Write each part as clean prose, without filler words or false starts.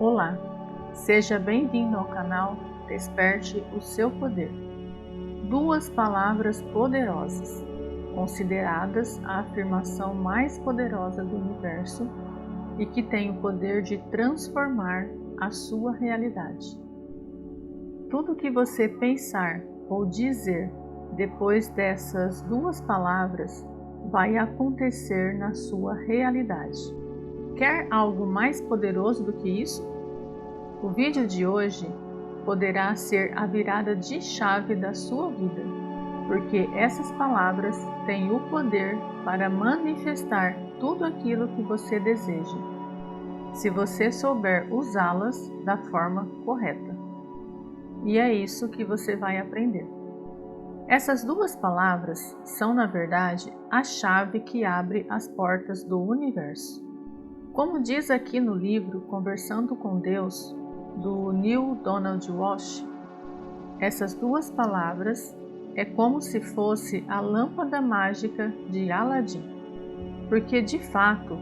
Olá, seja bem-vindo ao canal Desperte o Seu Poder. Duas palavras poderosas, consideradas a afirmação mais poderosa do universo e que tem o poder de transformar a sua realidade. Tudo que você pensar ou dizer depois dessas duas palavras vai acontecer na sua realidade. Quer algo mais poderoso do que isso? O vídeo de hoje poderá ser a virada de chave da sua vida, porque essas palavras têm o poder para manifestar tudo aquilo que você deseja, se você souber usá-las da forma correta. E é isso que você vai aprender. Essas duas palavras são, na verdade, a chave que abre as portas do universo. Como diz aqui no livro Conversando com Deus, do Neale Donald Walsch, essas duas palavras é como se fosse a lâmpada mágica de Aladim, porque de fato,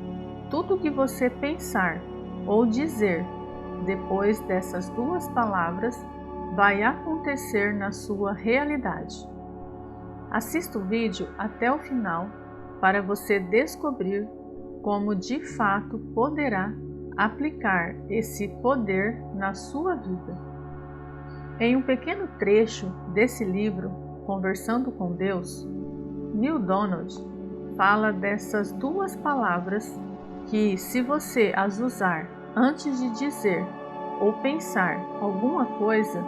tudo que você pensar ou dizer depois dessas duas palavras vai acontecer na sua realidade. Assista o vídeo até o final para você descobrir como de fato poderá aplicar esse poder na sua vida. Em um pequeno trecho desse livro, Conversando com Deus, Neale Donald fala dessas duas palavras que, se você as usar antes de dizer ou pensar alguma coisa,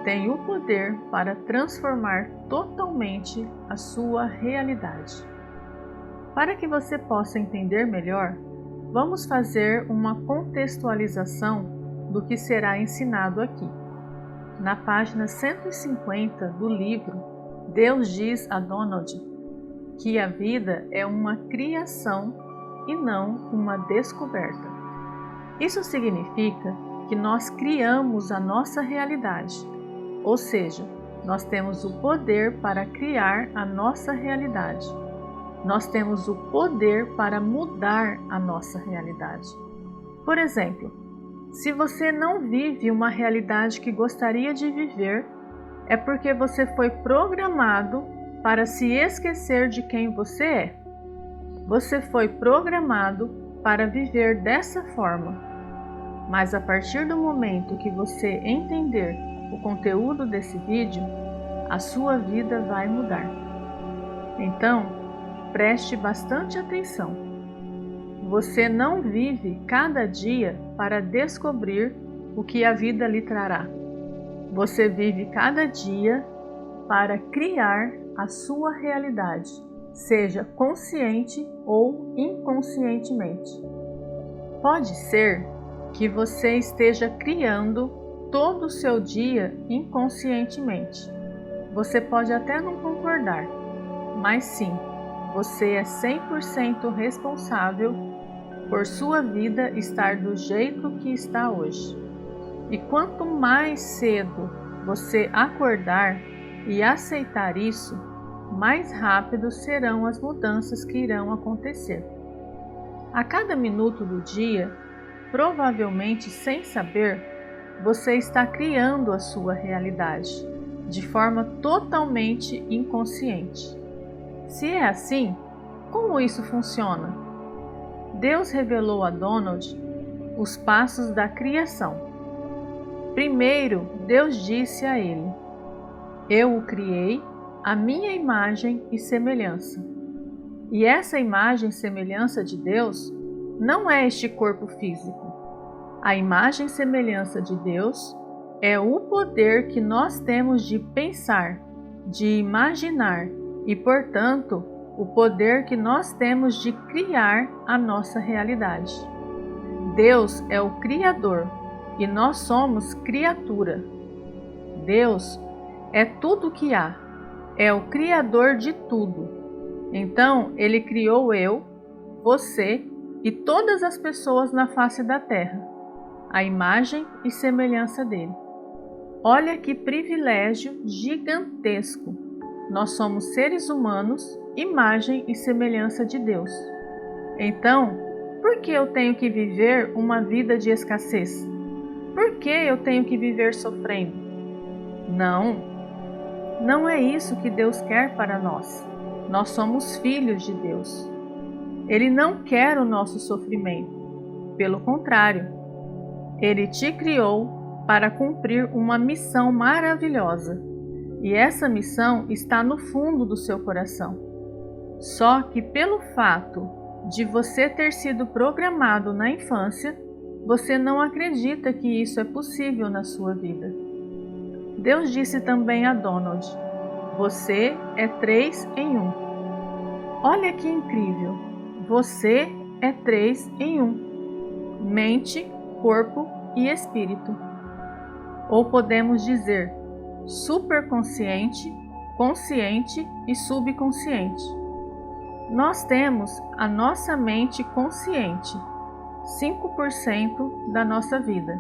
tem o poder para transformar totalmente a sua realidade. Para que você possa entender melhor, vamos fazer uma contextualização do que será ensinado aqui. Na página 150 do livro, Deus diz a Donald que a vida é uma criação e não uma descoberta. Isso significa que nós criamos a nossa realidade, ou seja, nós temos o poder para criar a nossa realidade. Nós temos o poder para mudar a nossa realidade. Por exemplo, se você não vive uma realidade que gostaria de viver, é porque você foi programado para se esquecer de quem você é. Você foi programado para viver dessa forma. Mas a partir do momento que você entender o conteúdo desse vídeo, a sua vida vai mudar. Então, preste bastante atenção. Você não vive cada dia para descobrir o que a vida lhe trará. Você vive cada dia para criar a sua realidade, seja consciente ou inconscientemente. Pode ser que você esteja criando todo o seu dia inconscientemente. Você pode até não concordar, mas sim, você é 100% responsável por sua vida estar do jeito que está hoje. E quanto mais cedo você acordar e aceitar isso, mais rápido serão as mudanças que irão acontecer. A cada minuto do dia, provavelmente sem saber, você está criando a sua realidade, de forma totalmente inconsciente. Se é assim, como isso funciona? Deus revelou a Donald os passos da criação. Primeiro, Deus disse a ele: "Eu o criei à minha imagem e semelhança." E essa imagem e semelhança de Deus não é este corpo físico. A imagem e semelhança de Deus é o poder que nós temos de pensar, de imaginar e, portanto, o poder que nós temos de criar a nossa realidade. Deus é o Criador e nós somos criatura. Deus é tudo o que há, é o Criador de tudo. Então, Ele criou eu, você e todas as pessoas na face da terra, a imagem e semelhança dele. Olha que privilégio gigantesco! Nós somos seres humanos, imagem e semelhança de Deus. Então, por que eu tenho que viver uma vida de escassez? Por que eu tenho que viver sofrendo? Não é isso que Deus quer para nós. Nós somos filhos de Deus. Ele não quer o nosso sofrimento. Pelo contrário, Ele te criou para cumprir uma missão maravilhosa. E essa missão está no fundo do seu coração. Só que pelo fato de você ter sido programado na infância, você não acredita que isso é possível na sua vida. Deus disse também a Donald: você é 3 em 1. Olha que incrível! Você é 3 em 1. Mente, corpo e espírito. Ou podemos dizer superconsciente, consciente e subconsciente. Nós temos a nossa mente consciente, 5% da nossa vida.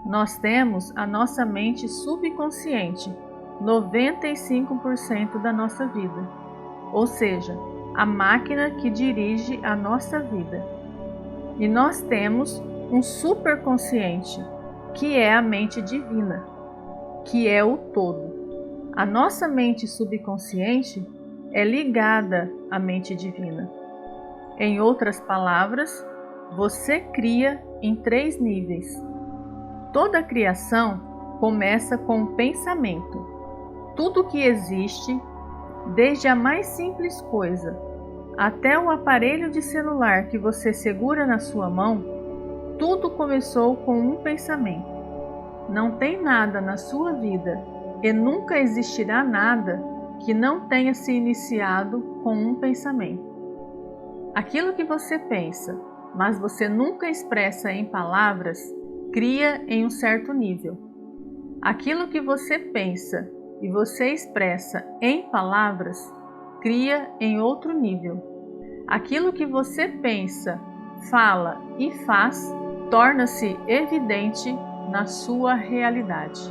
Nós temos a nossa mente subconsciente, 95% da nossa vida. Ou seja, a máquina que dirige a nossa vida. E nós temos um superconsciente, que é a mente divina, que é o todo. A nossa mente subconsciente é ligada à mente divina. Em outras palavras, você cria em 3 níveis. Toda a criação começa com um pensamento. Tudo que existe, desde a mais simples coisa até o aparelho de celular que você segura na sua mão, tudo começou com um pensamento. Não tem nada na sua vida e nunca existirá nada que não tenha se iniciado com um pensamento. Aquilo que você pensa, mas você nunca expressa em palavras, cria em um certo nível. Aquilo que você pensa e você expressa em palavras, cria em outro nível. Aquilo que você pensa, fala e faz, torna-se evidente na sua realidade.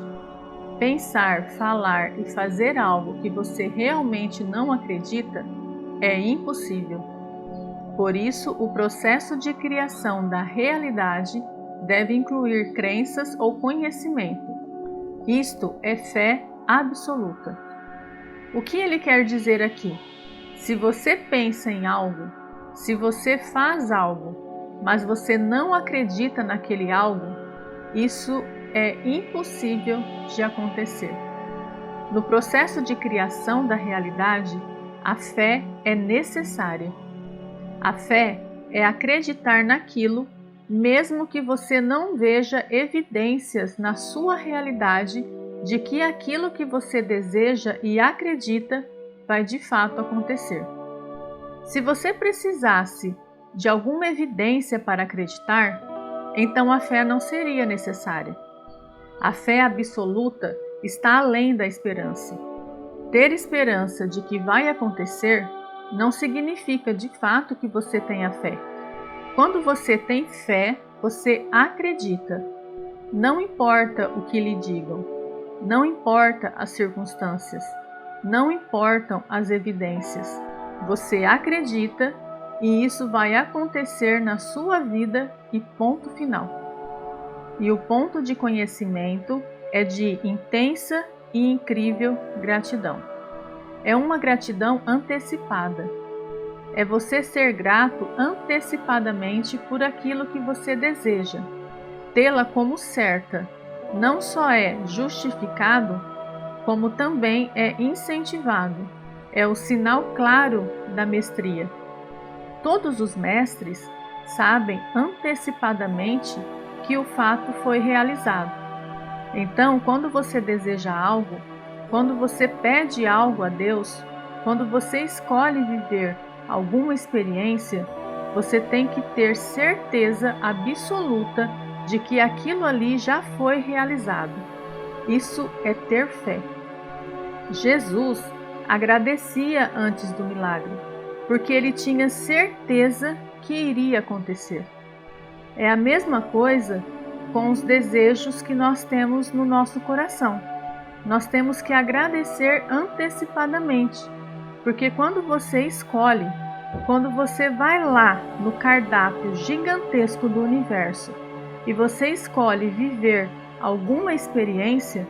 Pensar, falar e fazer algo que você realmente não acredita é impossível. Por isso, o processo de criação da realidade deve incluir crenças ou conhecimento. Isto é fé absoluta. O que ele quer dizer aqui? Se você pensa em algo, se você faz algo, mas você não acredita naquele algo, isso é impossível de acontecer. No processo de criação da realidade, a fé é necessária. A fé é acreditar naquilo, mesmo que você não veja evidências na sua realidade de que aquilo que você deseja e acredita vai de fato acontecer. Se você precisasse de alguma evidência para acreditar, então a fé não seria necessária. A fé absoluta está além da esperança. Ter esperança de que vai acontecer não significa de fato que você tenha fé. Quando você tem fé, você acredita. Não importa o que lhe digam, não importa as circunstâncias, não importam as evidências. Você acredita e isso vai acontecer na sua vida e ponto final. E o ponto de conhecimento é de intensa e incrível gratidão. É uma gratidão antecipada. É você ser grato antecipadamente por aquilo que você deseja. Tê-la como certa não só é justificado, como também é incentivado. É o sinal claro da mestria. Todos os mestres sabem antecipadamente que o fato foi realizado. Então, quando você deseja algo, quando você pede algo a Deus, quando você escolhe viver alguma experiência, você tem que ter certeza absoluta de que aquilo ali já foi realizado. Isso é ter fé. Jesus agradecia antes do milagre, porque ele tinha certeza que iria acontecer. É a mesma coisa com os desejos que nós temos no nosso coração. Nós temos que agradecer antecipadamente, porque quando você escolhe, quando você vai lá no cardápio gigantesco do universo e você escolhe viver alguma experiência,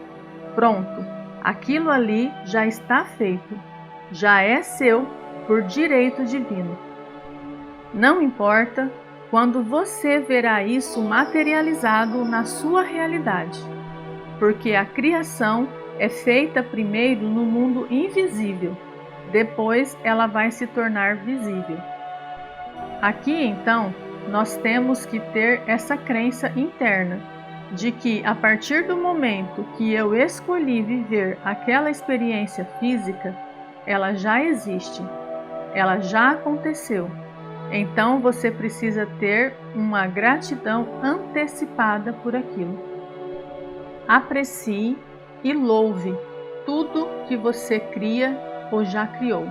pronto, aquilo ali já está feito, já é seu por direito divino. Não importa quando você verá isso materializado na sua realidade, porque a criação é feita primeiro no mundo invisível, depois ela vai se tornar visível. Aqui então, nós temos que ter essa crença interna de que a partir do momento que eu escolhi viver aquela experiência física, ela já existe, ela já aconteceu. Então você precisa ter uma gratidão antecipada por aquilo. Aprecie e louve tudo que você cria ou já criou.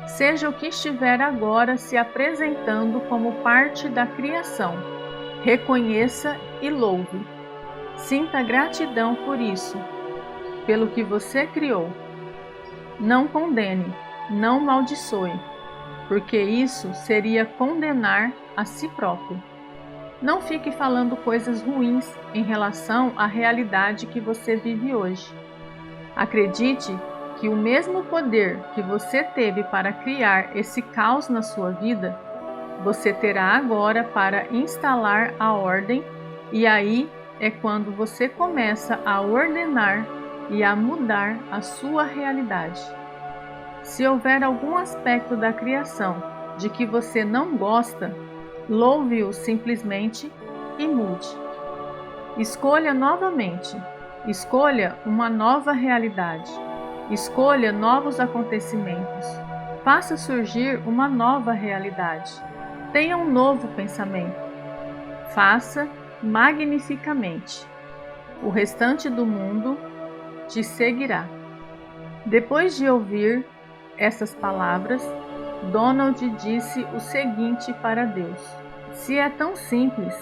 Seja o que estiver agora se apresentando como parte da criação, reconheça e louve. Sinta gratidão por isso, pelo que você criou. Não condene, não maldiçoe, porque isso seria condenar a si próprio. Não fique falando coisas ruins em relação à realidade que você vive hoje. Acredite que o mesmo poder que você teve para criar esse caos na sua vida, você terá agora para instalar a ordem, e aí é quando você começa a ordenar e a mudar a sua realidade. Se houver algum aspecto da criação de que você não gosta, louve-o simplesmente e mude. Escolha novamente. Escolha uma nova realidade. Escolha novos acontecimentos. Faça surgir uma nova realidade. Tenha um novo pensamento. Faça magnificamente. O restante do mundo te seguirá. Depois de ouvir essas palavras, Donald disse o seguinte para Deus: se é tão simples,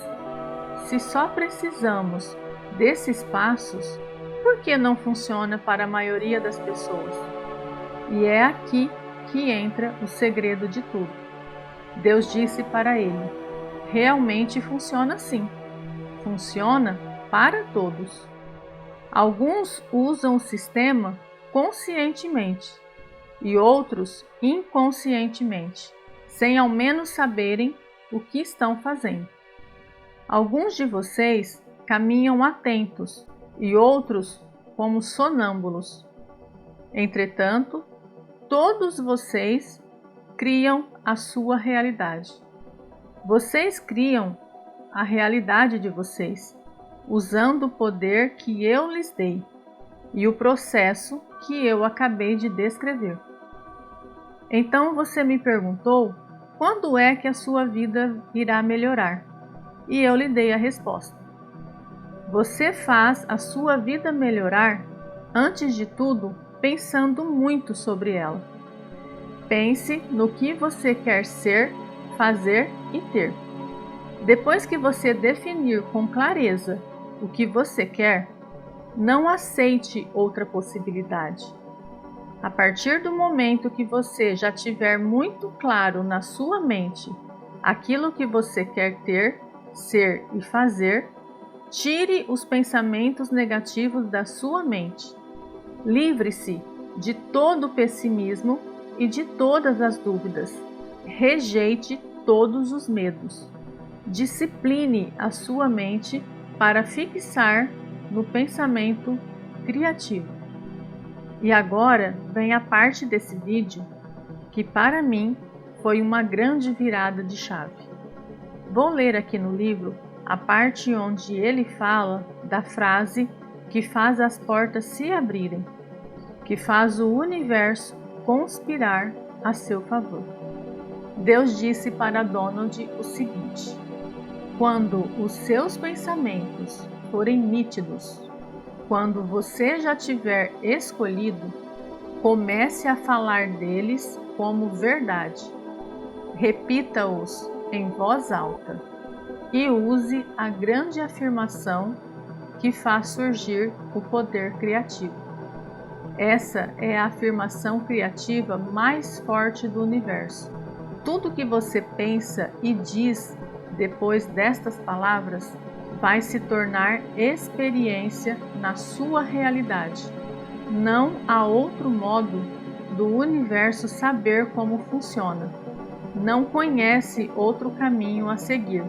se só precisamos desses passos, por que não funciona para a maioria das pessoas? E é aqui que entra o segredo de tudo. Deus disse para ele: realmente funciona assim. Funciona para todos. Alguns usam o sistema conscientemente e outros inconscientemente, sem ao menos saberem o que estão fazendo. Alguns de vocês caminham atentos e outros como sonâmbulos. Entretanto, todos vocês criam a sua realidade. Vocês criam a realidade de vocês, usando o poder que eu lhes dei e o processo que eu acabei de descrever. Então você me perguntou quando é que a sua vida irá melhorar, e eu lhe dei a resposta. Você faz a sua vida melhorar, antes de tudo, pensando muito sobre ela. Pense no que você quer ser, fazer e ter. Depois que você definir com clareza o que você quer, não aceite outra possibilidade. A partir do momento que você já tiver muito claro na sua mente aquilo que você quer ter, ser e fazer, tire os pensamentos negativos da sua mente. Livre-se de todo o pessimismo e de todas as dúvidas. Rejeite todos os medos. Discipline a sua mente para fixar no pensamento criativo. E agora vem a parte desse vídeo que para mim foi uma grande virada de chave. Vou ler aqui no livro a parte onde ele fala da frase que faz as portas se abrirem, que faz o universo conspirar a seu favor. Deus disse para Donald o seguinte: quando os seus pensamentos forem nítidos, quando você já tiver escolhido, comece a falar deles como verdade. Repita-os em voz alta e use a grande afirmação que faz surgir o poder criativo. Essa é a afirmação criativa mais forte do universo. Tudo que você pensa e diz depois destas palavras vai se tornar experiência na sua realidade. Não há outro modo do universo saber como funciona. Não conhece outro caminho a seguir.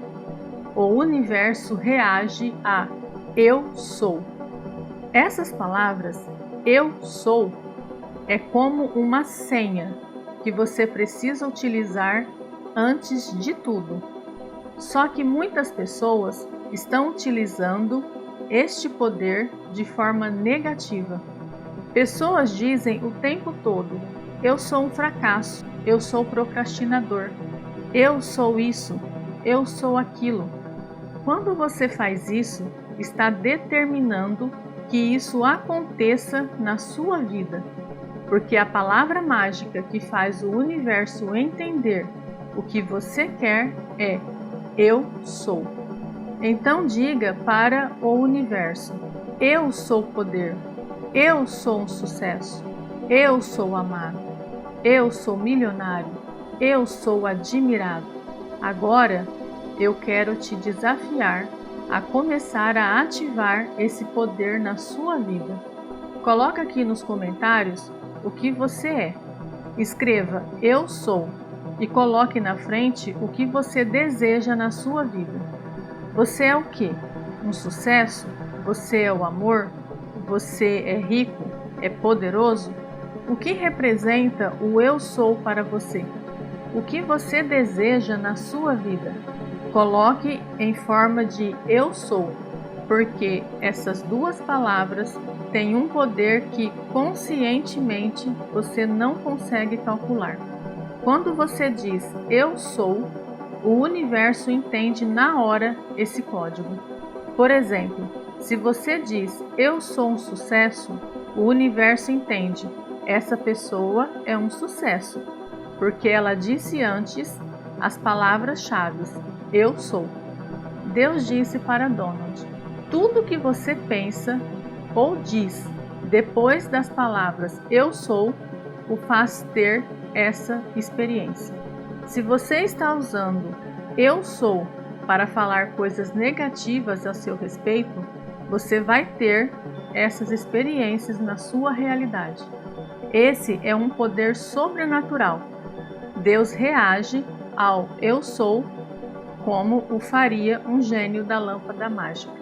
O universo reage a eu sou. Essas palavras, eu sou, é como uma senha que você precisa utilizar antes de tudo. Só que muitas pessoas estão utilizando este poder de forma negativa. Pessoas dizem o tempo todo: eu sou um fracasso, eu sou procrastinador, eu sou isso, eu sou aquilo. Quando você faz isso, está determinando que isso aconteça na sua vida, porque a palavra mágica que faz o universo entender o que você quer é eu sou. Então diga para o universo: eu sou poder, eu sou um sucesso, eu sou amado, eu sou milionário, eu sou admirado. Agora eu quero te desafiar a começar a ativar esse poder na sua vida. Coloca aqui nos comentários o que você é. Escreva eu sou e coloque na frente o que você deseja na sua vida. Você é o quê? Um sucesso? Você é o amor? Você é rico? É poderoso? O que representa o eu sou para você? O que você deseja na sua vida? Coloque em forma de eu sou, porque essas duas palavras têm um poder que conscientemente você não consegue calcular. Quando você diz eu sou, o universo entende na hora esse código. Por exemplo, se você diz eu sou um sucesso, o universo entende essa pessoa é um sucesso, porque ela disse antes as palavras-chave eu sou. Deus disse para Donald: tudo que você pensa ou diz depois das palavras eu sou, o faz ter essa experiência. Se você está usando eu sou para falar coisas negativas a seu respeito, você vai ter essas experiências na sua realidade. Esse é um poder sobrenatural. Deus reage ao eu sou como o faria um gênio da lâmpada mágica.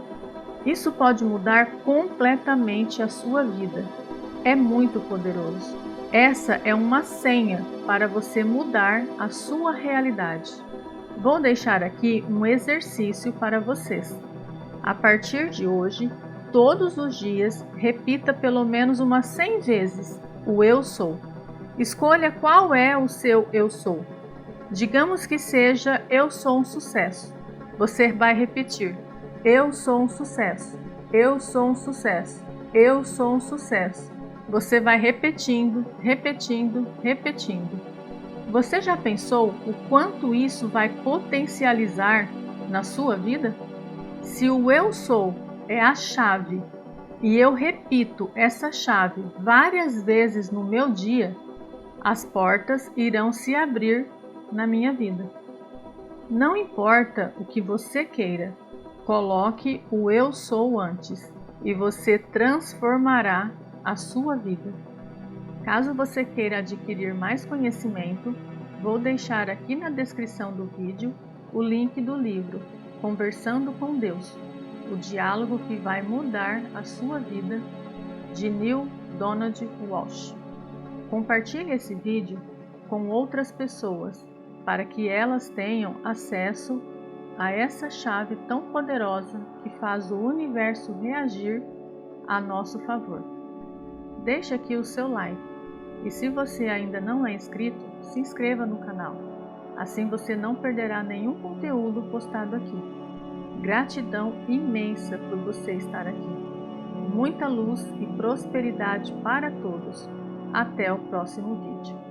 Isso pode mudar completamente a sua vida. É muito poderoso. Essa é uma senha para você mudar a sua realidade. Vou deixar aqui um exercício para vocês. A partir de hoje, todos os dias, repita pelo menos umas 100 vezes o eu sou. Escolha qual é o seu eu sou. Digamos que seja eu sou um sucesso. Você vai repetir: eu sou um sucesso, eu sou um sucesso, eu sou um sucesso. Você vai repetindo, repetindo, repetindo. Você já pensou o quanto isso vai potencializar na sua vida? Se o eu sou é a chave e eu repito essa chave várias vezes no meu dia, as portas irão se abrir na minha vida. Não importa o que você queira, coloque o eu sou antes e você transformará a sua vida. Caso você queira adquirir mais conhecimento, vou deixar aqui na descrição do vídeo o link do livro Conversando com Deus, o diálogo que vai mudar a sua vida, de Neale Donald Walsch. Compartilhe esse vídeo com outras pessoas para que elas tenham acesso a essa chave tão poderosa que faz o universo reagir a nosso favor. Deixe aqui o seu like e se você ainda não é inscrito, se inscreva no canal. Assim você não perderá nenhum conteúdo postado aqui. Gratidão imensa por você estar aqui. Muita luz e prosperidade para todos. Até o próximo vídeo.